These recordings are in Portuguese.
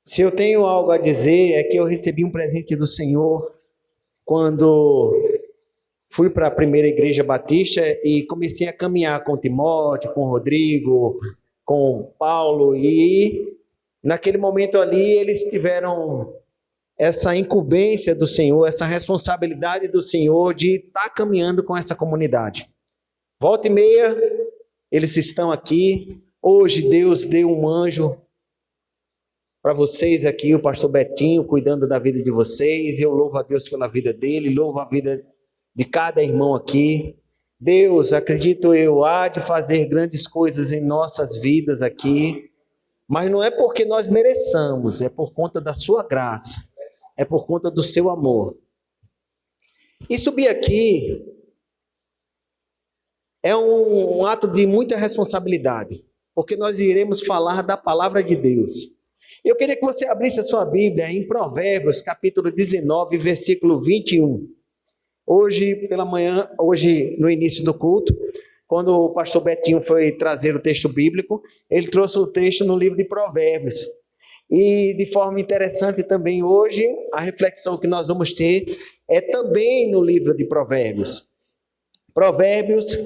Se eu tenho algo a dizer, é que eu recebi um presente do Senhor quando fui para a primeira igreja batista e comecei a caminhar com Timóteo, com Rodrigo, com Paulo, e naquele momento ali eles tiveram essa incumbência do Senhor, essa responsabilidade do Senhor de estar caminhando com essa comunidade. Volta e meia, eles estão aqui. Hoje Deus deu um anjo para vocês aqui, o pastor Betinho, cuidando da vida de vocês. Eu louvo a Deus pela vida dele, louvo a vida de cada irmão aqui. Deus, acredito eu, há de fazer grandes coisas em nossas vidas aqui, mas não é porque nós mereçamos, é por conta da sua graça, é por conta do seu amor. E subir aqui é um ato de muita responsabilidade, porque nós iremos falar da palavra de Deus. Eu queria que você abrisse a sua Bíblia em Provérbios, capítulo 19, versículo 21. Hoje pela manhã, hoje no início do culto, quando o pastor Betinho foi trazer o texto bíblico, ele trouxe o texto no livro de Provérbios. E de forma interessante também hoje, a reflexão que nós vamos ter é também no livro de Provérbios. Provérbios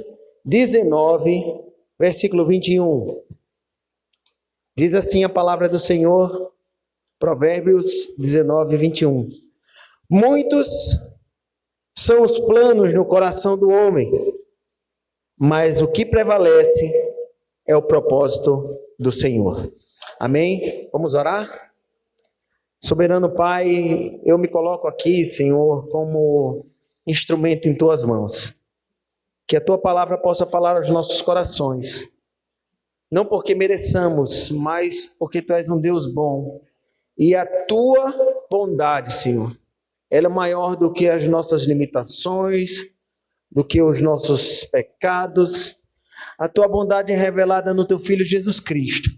19, versículo 21. Diz assim a palavra do Senhor, Provérbios 19, 21. Muitos são os planos no coração do homem, mas o que prevalece é o propósito do Senhor. Amém? Vamos orar? Soberano Pai, eu me coloco aqui, Senhor, como instrumento em Tuas mãos. Que a Tua palavra possa falar aos nossos corações. Não porque mereçamos, mas porque Tu és um Deus bom. E a Tua bondade, Senhor, ela é maior do que as nossas limitações, do que os nossos pecados. A Tua bondade é revelada no Teu Filho Jesus Cristo.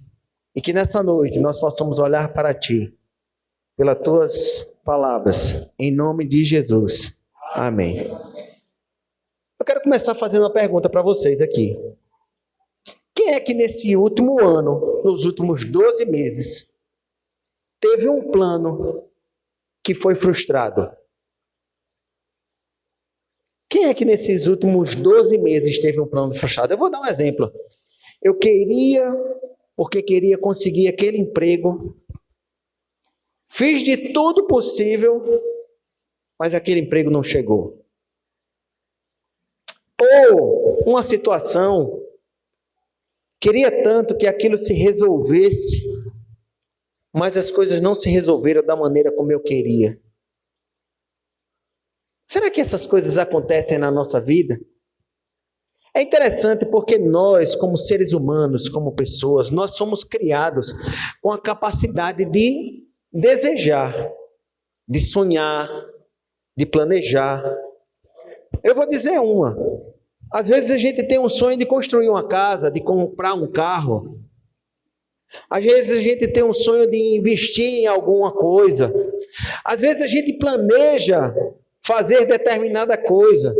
E que nessa noite nós possamos olhar para Ti, pelas Tuas palavras, em nome de Jesus. Amém. Eu quero começar fazendo uma pergunta para vocês aqui. Quem é que nesse último ano, nos últimos 12 meses, teve um plano que foi frustrado? Quem é que nesses últimos 12 meses teve um plano frustrado? Eu vou dar um exemplo. Eu porque queria conseguir aquele emprego, fiz de tudo possível, mas aquele emprego não chegou. Ou uma situação, queria tanto que aquilo se resolvesse, mas as coisas não se resolveram da maneira como eu queria. Será que essas coisas acontecem na nossa vida? É interessante porque nós, como seres humanos, como pessoas, nós somos criados com a capacidade de desejar, de sonhar, de planejar. Eu vou dizer uma. Às vezes a gente tem um sonho de construir uma casa, de comprar um carro. Às vezes a gente tem um sonho de investir em alguma coisa. Às vezes a gente planeja fazer determinada coisa.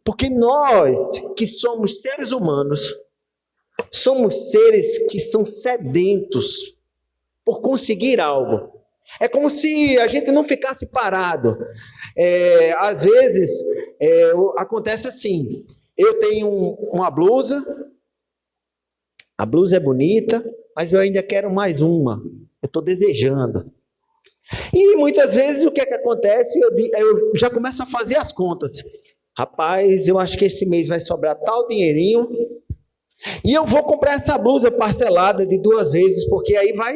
Porque nós, que somos seres humanos, somos seres que são sedentos por conseguir algo. É como se a gente não ficasse parado. Às vezes, acontece assim, eu tenho uma blusa, a blusa é bonita, mas eu ainda quero mais uma, eu estou desejando. E muitas vezes o que é que acontece? Eu já começo a fazer as contas. Rapaz, eu acho que esse mês vai sobrar tal dinheirinho, e eu vou comprar essa blusa parcelada de 2 vezes, porque aí vai...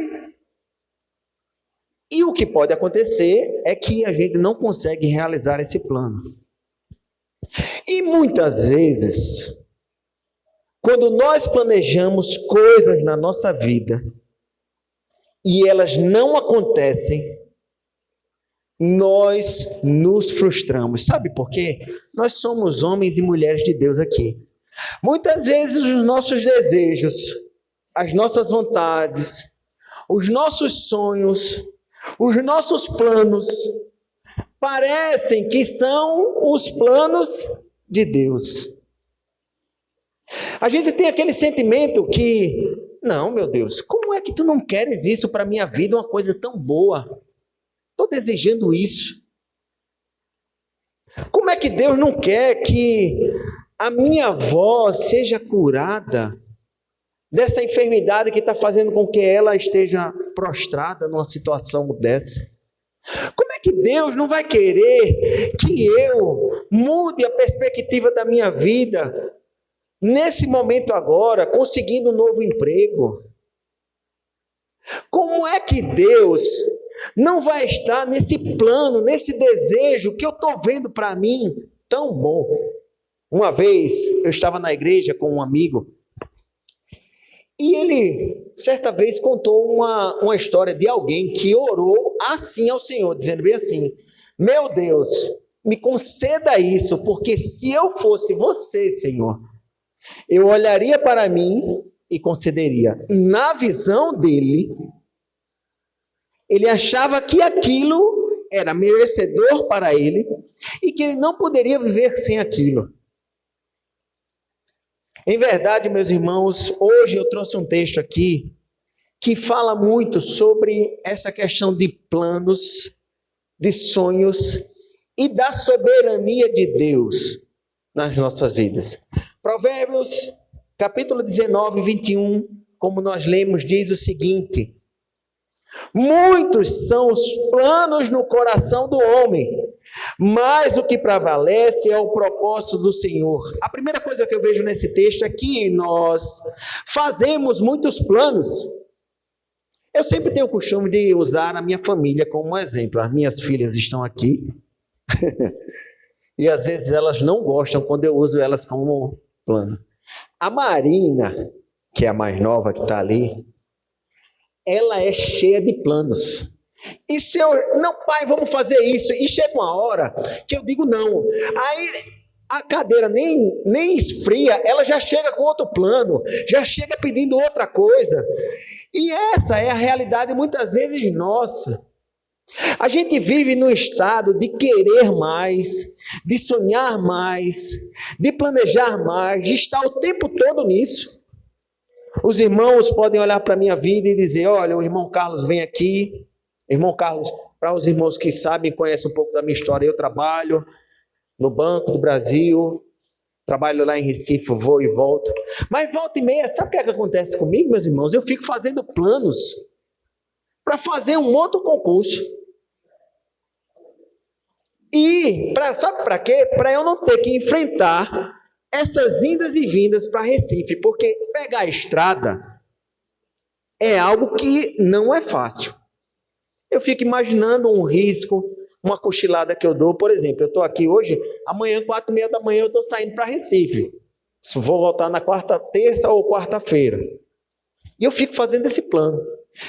E o que pode acontecer é que a gente não consegue realizar esse plano. E muitas vezes, quando nós planejamos coisas na nossa vida e elas não acontecem, nós nos frustramos. Sabe por quê? Nós somos homens e mulheres de Deus aqui. Muitas vezes os nossos desejos, as nossas vontades, os nossos sonhos, os nossos planos parecem que são os planos de Deus. A gente tem aquele sentimento que Não, meu Deus, como é que tu não queres isso para a minha vida, uma coisa tão boa? Estou desejando isso. Como é que Deus não quer que a minha avó seja curada dessa enfermidade que está fazendo com que ela esteja prostrada numa situação dessa? Como é que Deus não vai querer que eu mude a perspectiva da minha vida nesse momento agora, conseguindo um novo emprego? Como é que Deus não vai estar nesse plano, nesse desejo que eu estou vendo para mim tão bom? Uma vez eu estava na igreja com um amigo e ele, certa vez, contou uma história de alguém que orou assim ao Senhor, dizendo bem assim: meu Deus, me conceda isso, porque se eu fosse você, Senhor, eu olharia para mim e concederia. Na visão dele, ele achava que aquilo era merecedor para ele e que ele não poderia viver sem aquilo. Em verdade, meus irmãos, hoje eu trouxe um texto aqui que fala muito sobre essa questão de planos, de sonhos e da soberania de Deus nas nossas vidas. Provérbios, capítulo 19, 21, como nós lemos, diz o seguinte: muitos são os planos no coração do homem, mas o que prevalece é o propósito do Senhor. A primeira coisa que eu vejo nesse texto é que nós fazemos muitos planos. Eu sempre tenho o costume de usar a minha família como exemplo. As minhas filhas estão aqui e às vezes elas não gostam quando eu uso elas como plano. A Marina, que é a mais nova que está ali, ela é cheia de planos. E se eu, não, pai, vamos fazer isso, e chega uma hora que eu digo não, aí a cadeira nem esfria, ela já chega com outro plano, já chega pedindo outra coisa, e essa é a realidade muitas vezes nossa. A gente vive num estado de querer mais, de sonhar mais, de planejar mais, de estar o tempo todo nisso. Os irmãos podem olhar para a minha vida e dizer: olha, o irmão Carlos vem aqui. Irmão Carlos, para os irmãos que sabem, conhecem um pouco da minha história, eu trabalho no Banco do Brasil, trabalho lá em Recife, vou e volto. Mas volta e meia, sabe o que é que acontece comigo, meus irmãos? Eu fico fazendo planos para fazer um outro concurso. E, sabe para quê? Para eu não ter que enfrentar essas indas e vindas para Recife, porque pegar a estrada é algo que não é fácil. Eu fico imaginando um risco, uma cochilada que eu dou. Por exemplo, eu estou aqui hoje, amanhã, 4h30 da manhã, eu estou saindo para Recife. Vou voltar na terça ou quarta-feira. E eu fico fazendo esse plano.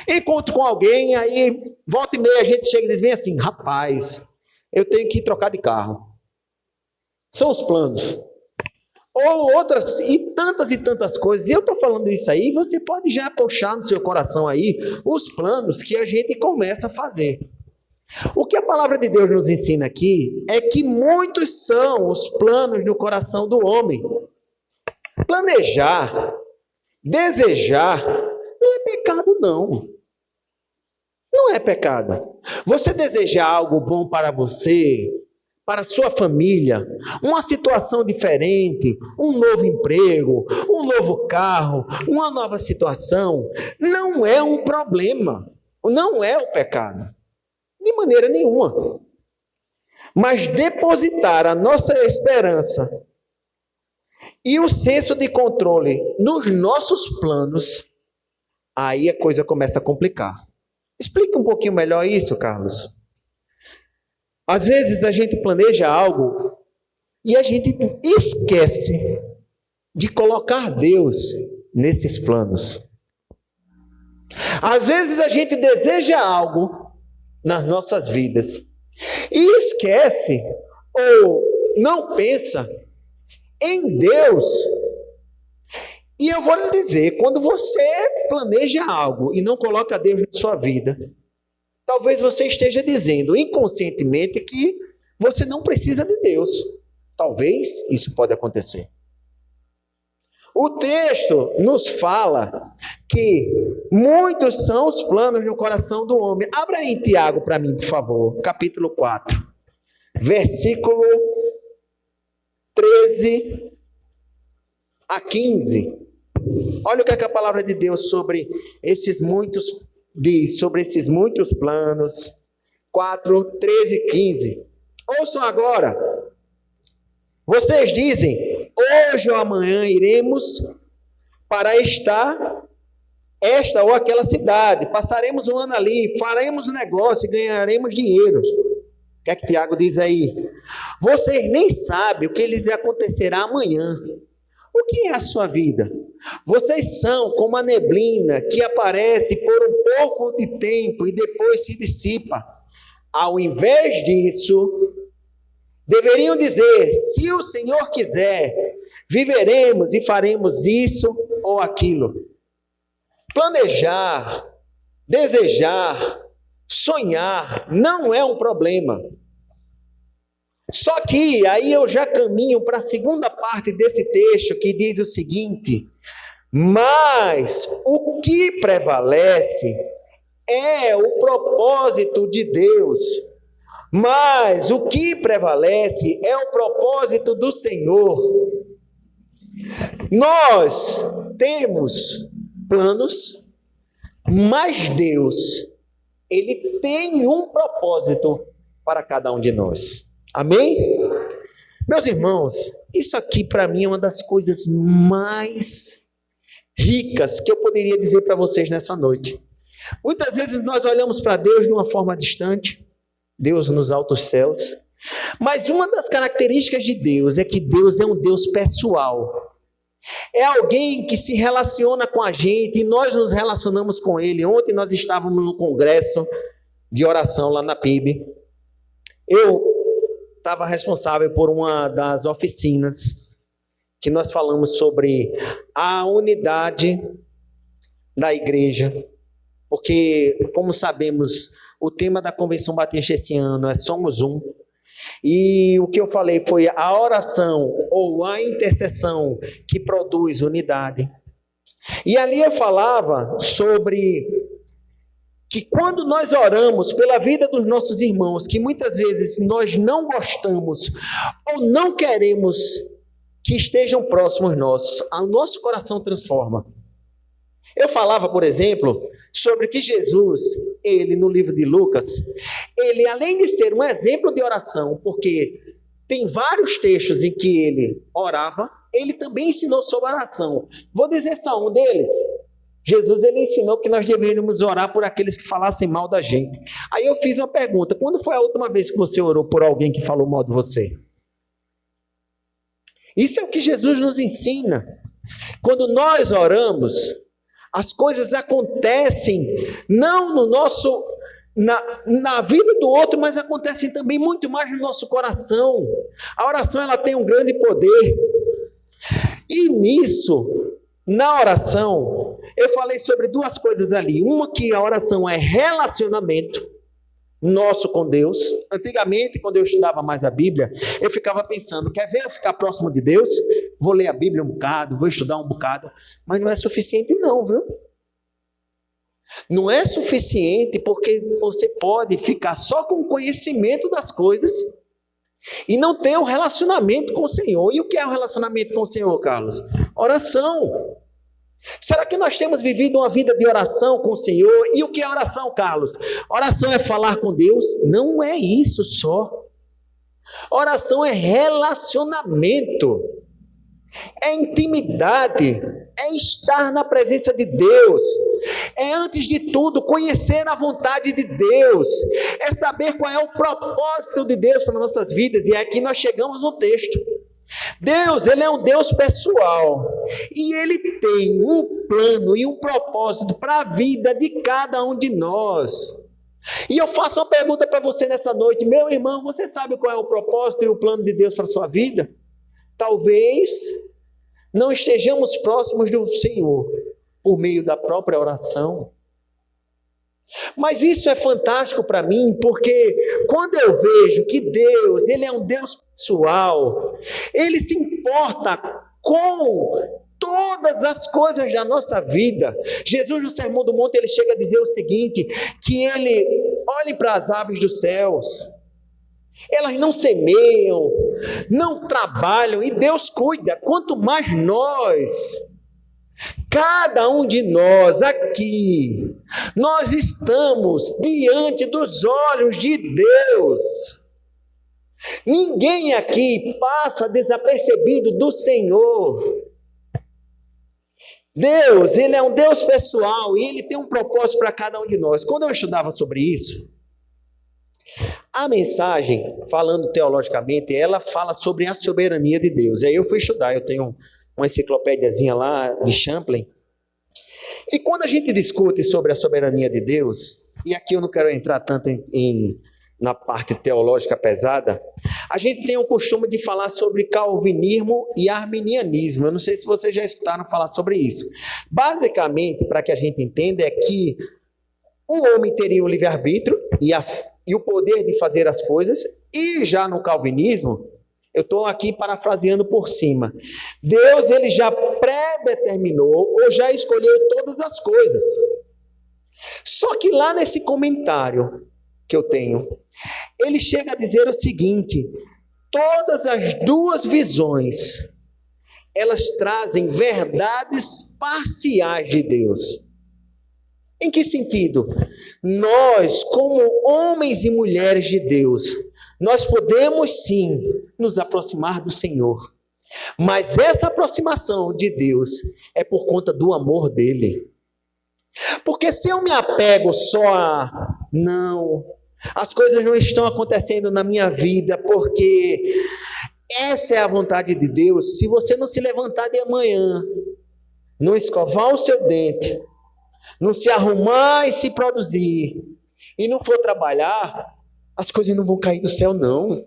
Encontro com alguém, aí volta e meia a gente chega e diz bem assim: rapaz, eu tenho que trocar de carro. São os planos. Ou outras, e tantas coisas. E eu estou falando isso aí, você pode já puxar no seu coração aí os planos que a gente começa a fazer. O que a palavra de Deus nos ensina aqui é que muitos são os planos no coração do homem. Planejar, desejar, não é pecado não. Não é pecado. Você desejar algo bom para você, para a sua família, uma situação diferente, um novo emprego, um novo carro, uma nova situação, não é um problema, não é o pecado, de maneira nenhuma. Mas depositar a nossa esperança e o senso de controle nos nossos planos, aí a coisa começa a complicar. Explica um pouquinho melhor isso, Carlos. Às vezes a gente planeja algo e a gente esquece de colocar Deus nesses planos. Às vezes a gente deseja algo nas nossas vidas e esquece ou não pensa em Deus. E eu vou lhe dizer, quando você planeja algo e não coloca Deus na sua vida, talvez você esteja dizendo inconscientemente que você não precisa de Deus. Talvez isso pode acontecer. O texto nos fala que muitos são os planos no coração do homem. Abra aí em Tiago para mim, por favor, capítulo 4, versículo 13 a 15. Olha o que a palavra de Deus diz sobre esses muitos planos. 4, 13 e 15. Ouçam agora. Vocês dizem, hoje ou amanhã iremos para esta ou aquela cidade, passaremos um ano ali, faremos um negócio e ganharemos dinheiro. O que é que Tiago diz aí? Vocês nem sabem o que lhes acontecerá amanhã. O que é a sua vida? Vocês são como a neblina que aparece por um pouco de tempo e depois se dissipa. Ao invés disso, deveriam dizer, se o Senhor quiser, viveremos e faremos isso ou aquilo. Planejar, desejar, sonhar não é um problema. Só que aí eu já caminho para a segunda parte desse texto que diz o seguinte: mas o que prevalece é o propósito de Deus. Mas o que prevalece é o propósito do Senhor. Nós temos planos, mas Deus, Ele tem um propósito para cada um de nós. Amém? Meus irmãos, isso aqui para mim é uma das coisas mais ricas que eu poderia dizer para vocês nessa noite. Muitas vezes nós olhamos para Deus de uma forma distante, Deus nos altos céus, mas uma das características de Deus é que Deus é um Deus pessoal. É alguém que se relaciona com a gente e nós nos relacionamos com Ele. Ontem nós estávamos no congresso de oração lá na PIB. Eu estava responsável por uma das oficinas que nós falamos sobre a unidade da igreja, porque, como sabemos, o tema da Convenção Batista esse ano é Somos Um, e o que eu falei foi a oração ou a intercessão que produz unidade. E ali eu falava sobre que quando nós oramos pela vida dos nossos irmãos, que muitas vezes nós não gostamos ou não queremos que estejam próximos nossos, o nosso coração transforma. Eu falava, por exemplo, sobre que Jesus, ele no livro de Lucas, ele além de ser um exemplo de oração, porque tem vários textos em que ele orava, ele também ensinou sobre oração. Vou dizer só um deles. Jesus, ele ensinou que nós deveríamos orar por aqueles que falassem mal da gente. Aí eu fiz uma pergunta: quando foi a última vez que você orou por alguém que falou mal de você? Isso é o que Jesus nos ensina. Quando nós oramos, as coisas acontecem não no nosso, na vida do outro, mas acontecem também muito mais no nosso coração. A oração, ela tem um grande poder. E nisso, na oração, eu falei sobre duas coisas ali. Uma, que a oração é relacionamento nosso com Deus. Antigamente, quando eu estudava mais a Bíblia, eu ficava pensando, quer ver eu ficar próximo de Deus? Vou ler a Bíblia um bocado, vou estudar um bocado, mas não é suficiente não, viu? Não é suficiente, porque você pode ficar só com o conhecimento das coisas e não ter um relacionamento com o Senhor. E o que é o relacionamento com o Senhor, Carlos? Oração. Será que nós temos vivido uma vida de oração com o Senhor? E o que é oração, Carlos? Oração é falar com Deus? Não é isso só. Oração é relacionamento, é intimidade, é estar na presença de Deus, é antes de tudo conhecer a vontade de Deus, é saber qual é o propósito de Deus para nossas vidas. E aqui nós chegamos no texto. Deus, ele é um Deus pessoal e ele tem um plano e um propósito para a vida de cada um de nós. E eu faço uma pergunta para você nessa noite: meu irmão, você sabe qual é o propósito e o plano de Deus para a sua vida? Talvez não estejamos próximos do Senhor por meio da própria oração. Mas isso é fantástico para mim, porque quando eu vejo que Deus, ele é um Deus pessoal, ele se importa com todas as coisas da nossa vida. Jesus, no Sermão do Monte, ele chega a dizer o seguinte, que ele olhe para as aves dos céus, elas não semeiam, não trabalham, e Deus cuida. Quanto mais nós, cada um de nós aqui, nós estamos diante dos olhos de Deus. Ninguém aqui passa desapercebido do Senhor. Deus, ele é um Deus pessoal e ele tem um propósito para cada um de nós. Quando eu estudava sobre isso, a mensagem, falando teologicamente, ela fala sobre a soberania de Deus. Aí eu fui estudar, eu tenho uma enciclopédiazinha lá de Champlin. E quando a gente discute sobre a soberania de Deus, e aqui eu não quero entrar tanto na parte teológica pesada, a gente tem o costume de falar sobre calvinismo e arminianismo. Eu não sei se vocês já escutaram falar sobre isso. Basicamente, para que a gente entenda, é que o homem teria o livre-arbítrio e o poder de fazer as coisas, e já no calvinismo, eu estou aqui parafraseando por cima, Deus ele já predeterminou ou já escolheu todas as coisas. Só que lá nesse comentário que eu tenho, ele chega a dizer o seguinte: todas as duas visões, elas trazem verdades parciais de Deus. Em que sentido? Nós, como homens e mulheres de Deus, nós podemos sim nos aproximar do Senhor, mas essa aproximação de Deus é por conta do amor dele. Porque se eu me apego só a não, as coisas não estão acontecendo na minha vida porque essa é a vontade de Deus. Se você não se levantar de manhã, não escovar o seu dente, não se arrumar e se produzir, e não for trabalhar, as coisas não vão cair do céu, não.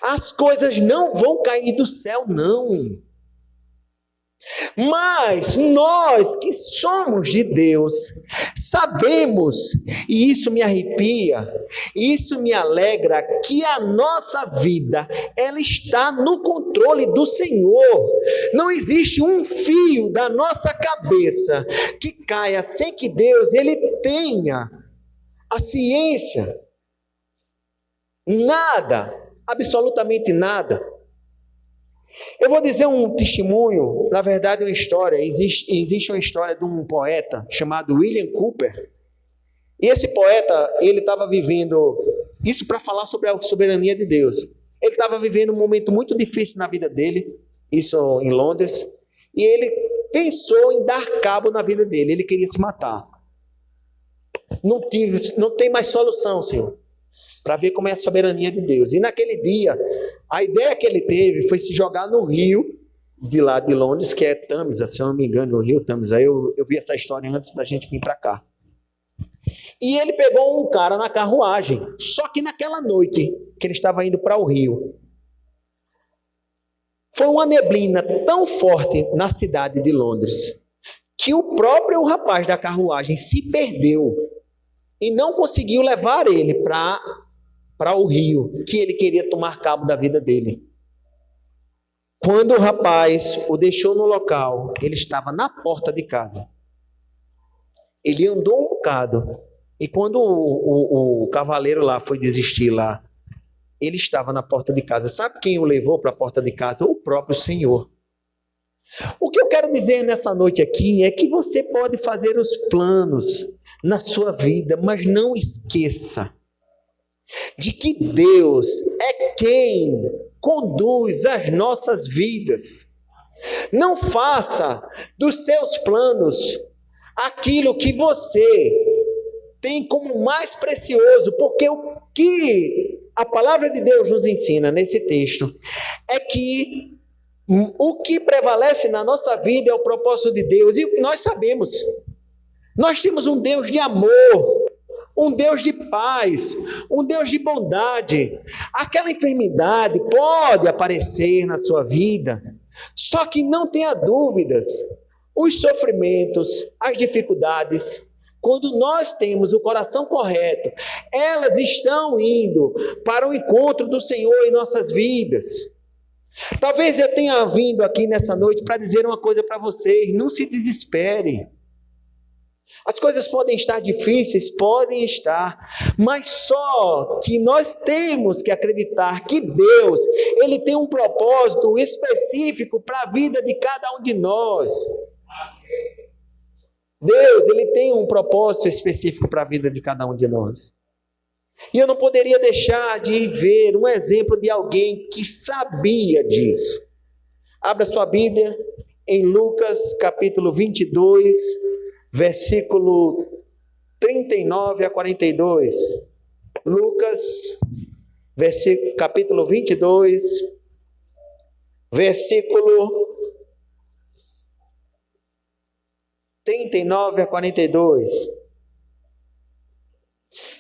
As coisas não vão cair do céu, não. Mas nós que somos de Deus, sabemos, e isso me arrepia, isso me alegra, que a nossa vida, ela está no controle do Senhor. Não existe um fio da nossa cabeça que caia sem que Deus, ele tenha a ciência. Nada, absolutamente nada. Eu vou dizer um testemunho, na verdade uma história. Existe uma história de um poeta chamado William Cowper. E esse poeta, ele estava vivendo, isso para falar sobre a soberania de Deus. Ele estava vivendo um momento muito difícil na vida dele, isso em Londres, e ele pensou em dar cabo na vida dele, ele queria se matar. Não tem mais solução, Senhor, para ver como é a soberania de Deus. E naquele dia, a ideia que ele teve foi se jogar no rio de lá de Londres, que é Tâmisa, se eu não me engano, no rio Tâmisa. Eu vi essa história antes da gente vir para cá. E ele pegou um cara na carruagem, só que naquela noite que ele estava indo para o rio, foi uma neblina tão forte na cidade de Londres, que o próprio rapaz da carruagem se perdeu e não conseguiu levar ele para o rio, que ele queria tomar cabo da vida dele. Quando o rapaz o deixou no local, ele estava na porta de casa. Ele andou um bocado, e quando o cavaleiro lá foi desistir lá, ele estava na porta de casa. Sabe quem o levou para a porta de casa? O próprio Senhor. O que eu quero dizer nessa noite aqui é que você pode fazer os planos na sua vida, mas não esqueça de que Deus é quem conduz as nossas vidas. Não faça dos seus planos aquilo que você tem como mais precioso, porque o que a palavra de Deus nos ensina nesse texto é que o que prevalece na nossa vida é o propósito de Deus, e nós sabemos, nós temos um Deus de amor, um Deus de paz, um Deus de bondade. Aquela enfermidade pode aparecer na sua vida, só que não tenha dúvidas, os sofrimentos, as dificuldades, quando nós temos o coração correto, elas estão indo para o encontro do Senhor em nossas vidas. Talvez eu tenha vindo aqui nessa noite para dizer uma coisa para vocês: não se desespere. As coisas podem estar difíceis, podem estar, mas só que nós temos que acreditar que Deus, Ele tem um propósito específico para a vida de cada um de nós. Deus, Ele tem um propósito específico para a vida de cada um de nós. E eu não poderia deixar de ver um exemplo de alguém que sabia disso. Abra sua Bíblia em Lucas capítulo 22, versículo 39 a 42. Lucas, capítulo 22, versículo 39 a 42.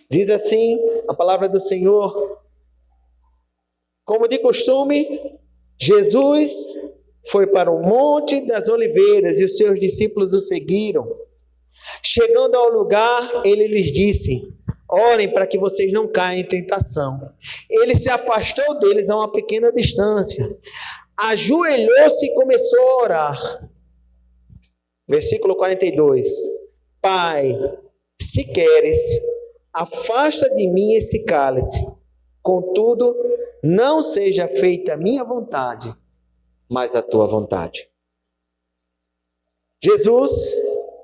Diz assim a palavra do Senhor: como de costume, Jesus foi para o Monte das Oliveiras e os seus discípulos o seguiram. Chegando ao lugar, ele lhes disse: orem para que vocês não caiam em tentação. Ele se afastou deles a uma pequena distância, ajoelhou-se e começou a orar. Versículo 42. Pai, se queres, afasta de mim esse cálice. Contudo, não seja feita a minha vontade, mas a tua vontade. Jesus,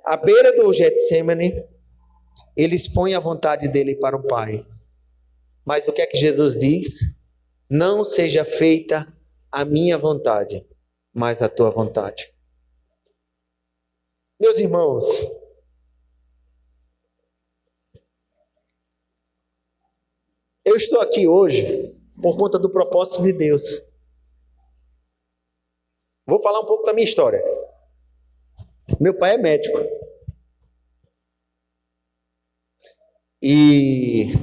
à beira do Getsemane, ele expõe a vontade dele para o Pai. Mas o que é que Jesus diz? Não seja feita a minha vontade, mas a tua vontade. Meus irmãos, eu estou aqui hoje por conta do propósito de Deus. Vou falar um pouco da minha história. Meu pai é médico. E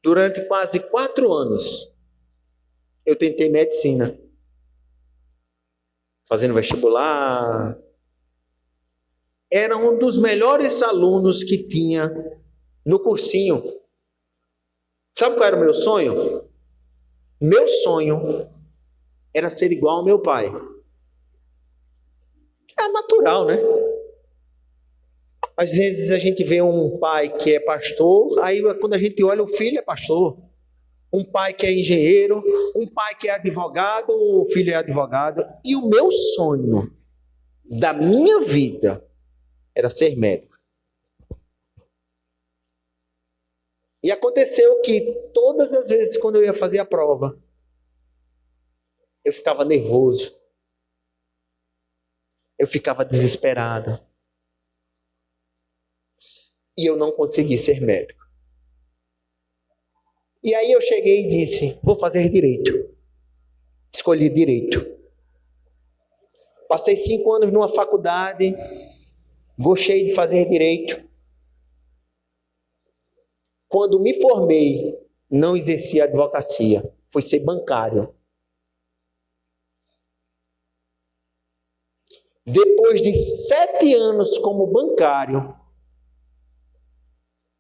durante quase 4 anos, eu tentei medicina. Fazendo vestibular. Era um dos melhores alunos que tinha no cursinho. Sabe qual era o meu sonho? Meu sonho era ser igual ao meu pai. É natural, né? Às vezes a gente vê um pai que é pastor, aí quando a gente olha, o filho é pastor. Um pai que é engenheiro, um pai que é advogado, o filho é advogado. E o meu sonho da minha vida era ser médico. E aconteceu que todas as vezes quando eu ia fazer a prova, eu ficava nervoso. Eu ficava desesperado. E eu não consegui ser médico. E aí eu cheguei e disse: vou fazer direito. Escolhi direito. Passei 5 anos numa faculdade, gostei de fazer direito. Quando me formei, não exerci a advocacia, fui ser bancário. Depois de 7 anos como bancário,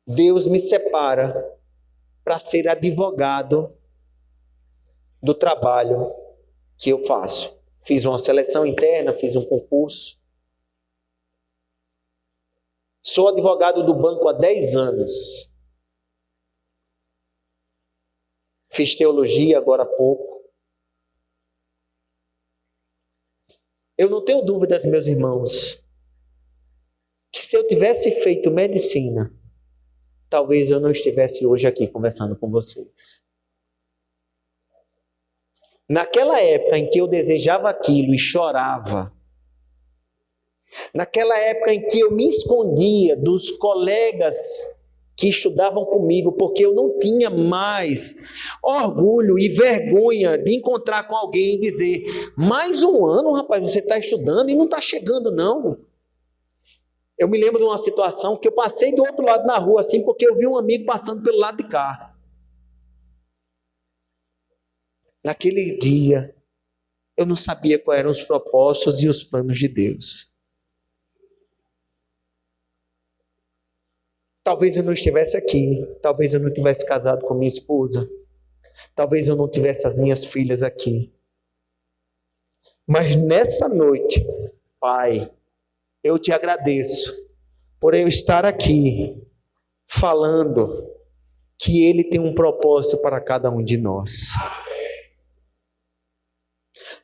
Deus me separa para ser advogado do trabalho que eu faço. Fiz uma seleção interna, fiz um concurso. Sou advogado do banco há 10 anos. Fiz teologia agora há pouco. Eu não tenho dúvidas, meus irmãos, que se eu tivesse feito medicina, talvez eu não estivesse hoje aqui conversando com vocês. Naquela época em que eu desejava aquilo e chorava, naquela época em que eu me escondia dos colegas que estudavam comigo, porque eu não tinha mais orgulho e vergonha de encontrar com alguém e dizer: mais um ano, rapaz, você está estudando e não está chegando, não. Eu me lembro de uma situação que eu passei do outro lado na rua, assim, porque eu vi um amigo passando pelo lado de cá. Naquele dia, eu não sabia quais eram os propósitos e os planos de Deus. Talvez eu não estivesse aqui, talvez eu não tivesse casado com minha esposa, talvez eu não tivesse as minhas filhas aqui, Mas nessa noite, Pai, eu te agradeço por eu estar aqui falando que Ele tem um propósito para cada um de nós.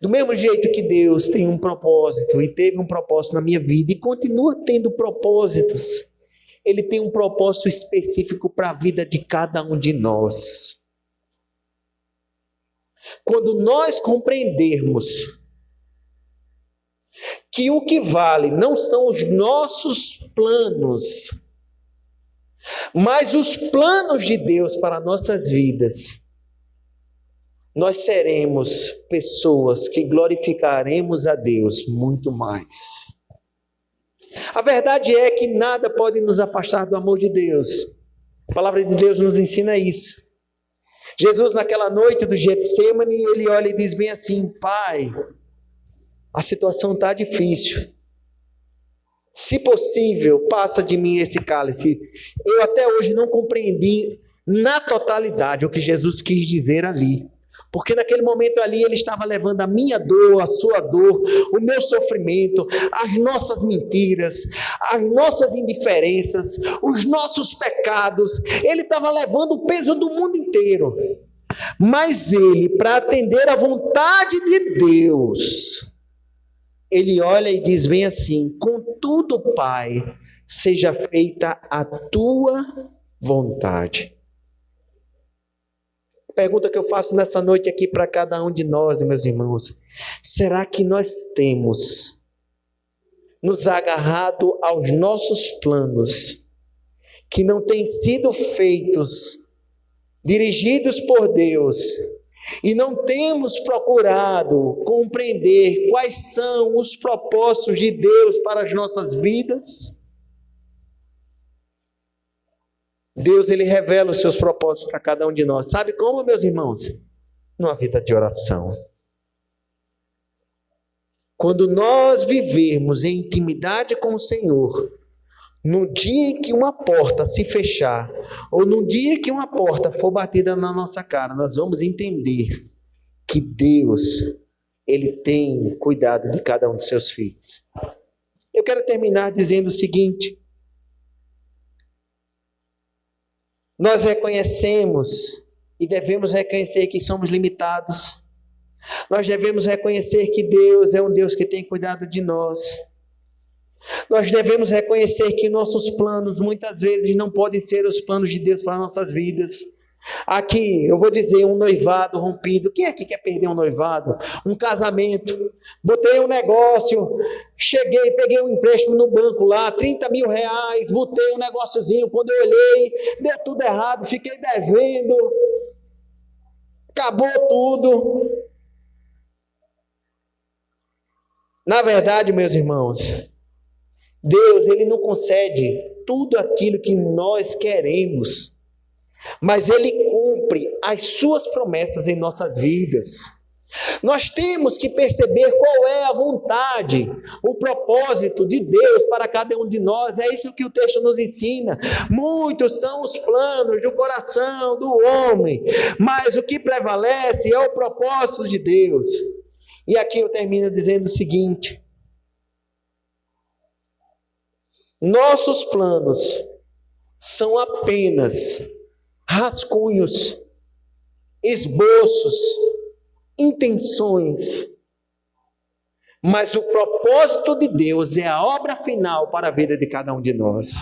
Do mesmo jeito que Deus tem um propósito e teve um propósito na minha vida e continua tendo propósitos, Ele tem um propósito específico para a vida de cada um de nós. Quando nós compreendermos que o que vale não são os nossos planos, mas os planos de Deus para nossas vidas, nós seremos pessoas que glorificaremos a Deus muito mais. A verdade é que nada pode nos afastar do amor de Deus. A palavra de Deus nos ensina isso. Jesus, naquela noite do Getsemane, ele olha e diz bem assim: Pai, a situação está difícil. Se possível, passa de mim esse cálice. Eu até hoje não compreendi na totalidade o que Jesus quis dizer ali. Porque naquele momento ali ele estava levando a minha dor, a sua dor, o meu sofrimento, as nossas mentiras, as nossas indiferenças, os nossos pecados. Ele estava levando o peso do mundo inteiro. Mas ele, para atender à vontade de Deus, ele olha e diz bem assim: contudo, Pai, seja feita a tua vontade. Pergunta que eu faço nessa noite aqui para cada um de nós, meus irmãos: será que nós temos nos agarrado aos nossos planos que não têm sido feitos, dirigidos por Deus, e não temos procurado compreender quais são os propósitos de Deus para as nossas vidas? Deus, ele revela os seus propósitos para cada um de nós. Sabe como, meus irmãos? Numa vida de oração. Quando nós vivermos em intimidade com o Senhor, no dia em que uma porta se fechar, ou no dia que uma porta for batida na nossa cara, nós vamos entender que Deus, ele tem cuidado de cada um de seus filhos. Eu quero terminar dizendo o seguinte: nós reconhecemos e devemos reconhecer que somos limitados. Nós devemos reconhecer que Deus é um Deus que tem cuidado de nós. Nós devemos reconhecer que nossos planos muitas vezes não podem ser os planos de Deus para nossas vidas. Aqui, eu vou dizer, um noivado rompido. Quem aqui quer perder um noivado? Um casamento. Botei um negócio, cheguei, peguei um empréstimo no banco lá, 30 mil reais, botei um negóciozinho. Quando eu olhei, deu tudo errado, fiquei devendo. Acabou tudo. Na verdade, meus irmãos, Deus, ele não concede tudo aquilo que nós queremos, mas ele cumpre as suas promessas em nossas vidas. Nós temos que perceber qual é a vontade, o propósito de Deus para cada um de nós. É isso que o texto nos ensina. Muitos são os planos do coração do homem, mas o que prevalece é o propósito de Deus. E aqui eu termino dizendo o seguinte: nossos planos são apenas rascunhos, esboços, intenções, mas o propósito de Deus é a obra final para a vida de cada um de nós.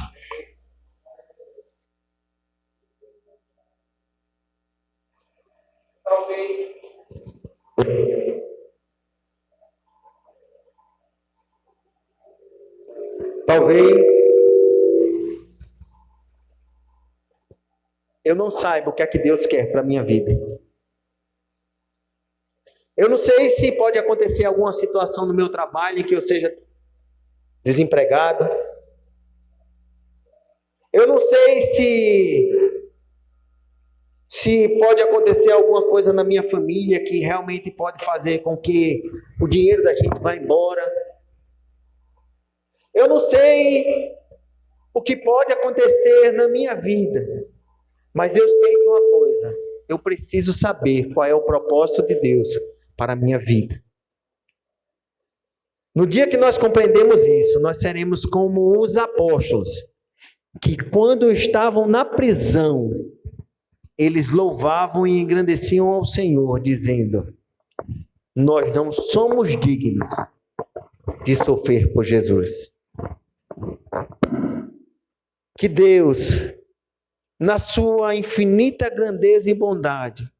Talvez eu não saiba o que é que Deus quer para a minha vida. Eu não sei se pode acontecer alguma situação no meu trabalho em que eu seja desempregado. Eu não sei se pode acontecer alguma coisa na minha família que realmente pode fazer com que o dinheiro da gente vá embora. Eu não sei o que pode acontecer na minha vida, mas eu sei de uma coisa: eu preciso saber qual é o propósito de Deus para a minha vida. No dia que nós compreendemos isso, nós seremos como os apóstolos, que quando estavam na prisão, eles louvavam e engrandeciam ao Senhor, dizendo: nós não somos dignos de sofrer por Jesus. Que Deus, na sua infinita grandeza e bondade,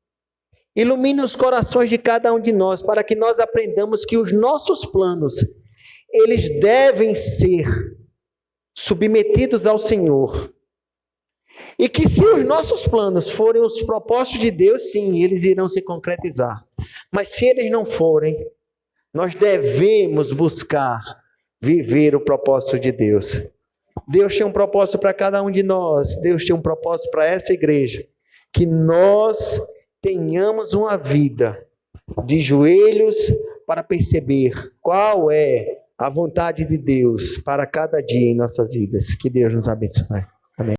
ilumine os corações de cada um de nós, para que nós aprendamos que os nossos planos, eles devem ser submetidos ao Senhor. E que se os nossos planos forem os propósitos de Deus, sim, eles irão se concretizar. Mas se eles não forem, nós devemos buscar viver o propósito de Deus. Deus tem um propósito para cada um de nós. Deus tem um propósito para essa igreja. Que nós tenhamos uma vida de joelhos para perceber qual é a vontade de Deus para cada dia em nossas vidas. Que Deus nos abençoe.